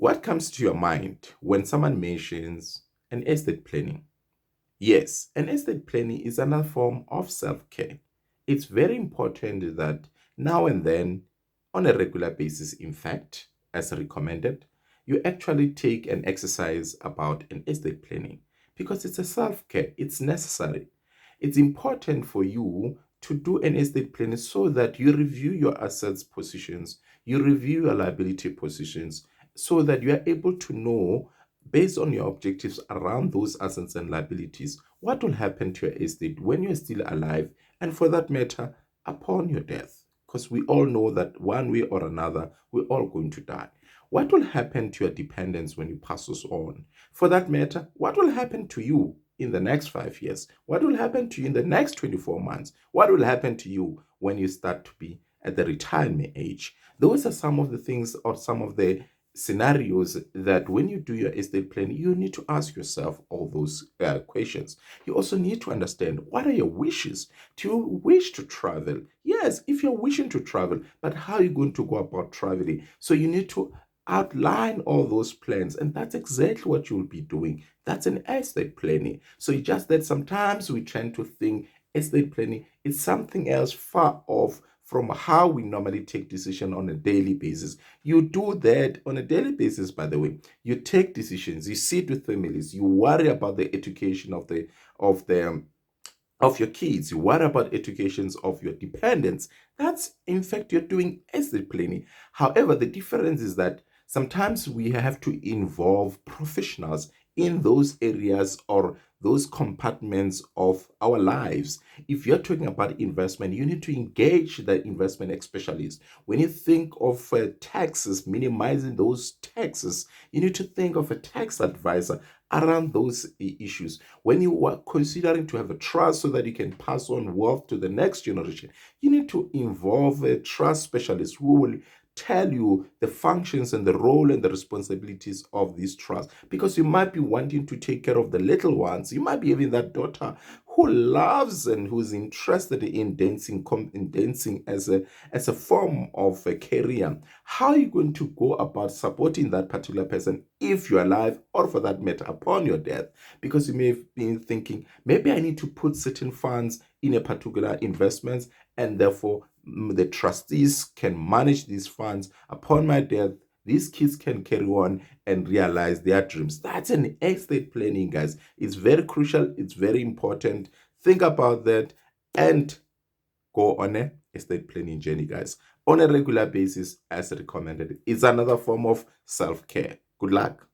What comes to your mind when someone mentions an estate planning? Yes, an estate planning is another form of self care. It's very important that now and then, on a regular basis, in fact, as recommended, you actually take an exercise about an estate planning because it's a self care, it's necessary. It's important for you to do an estate planning so that you review your assets positions, you review your liability positions, so that you are able to know, based on your objectives around those assets and liabilities, what will happen to your estate when you're still alive, and for that matter, upon your death. Because we all know that one way or another, we're all going to die. What will happen to your dependents when you pass us on? For that matter, what will happen to you in the next 5 years? What will happen to you in the next 24 months? What will happen to you when you start to be at the retirement age? Those are some of the things, or some of the scenarios, that when you do your estate plan, you need to ask yourself all those questions. You also need to understand, what are your wishes? Do you wish to travel? Yes, if you're wishing to travel, but how are you going to go about traveling? So you need to outline all those plans, and that's exactly what you'll be doing. That's an estate planning. So it's just that sometimes we tend to think estate planning is something else far off from how we normally take decision on a daily basis. You do that on a daily basis, by the way. You take decisions, you sit with families, you worry about the education of your kids, you worry about educations of your dependents. That's, in fact, you're doing estate planning. However, the difference is that sometimes we have to involve professionals in those areas or those compartments of our lives. If you're talking about investment, you need to engage the investment specialist. When you think of taxes, minimizing those taxes, you need to think of a tax advisor around those issues. When you are considering to have a trust so that you can pass on wealth to the next generation, you need to involve a trust specialist who will tell you the functions and the role and the responsibilities of this trust, because you might be wanting to take care of the little ones. You might be having that daughter who loves and who's interested in dancing, in dancing as a form of a career. How are you going to go about supporting that particular person if you're alive, or for that matter, upon your death? Because you may have been thinking, maybe I need to put certain funds in a particular investments, and therefore the trustees can manage these funds upon my death. These kids can carry on and realize their dreams. That's an estate planning, guys. It's very crucial. It's very important. Think about that and go on a estate planning journey, guys, on a regular basis as recommended. It's another form of self-care. Good luck.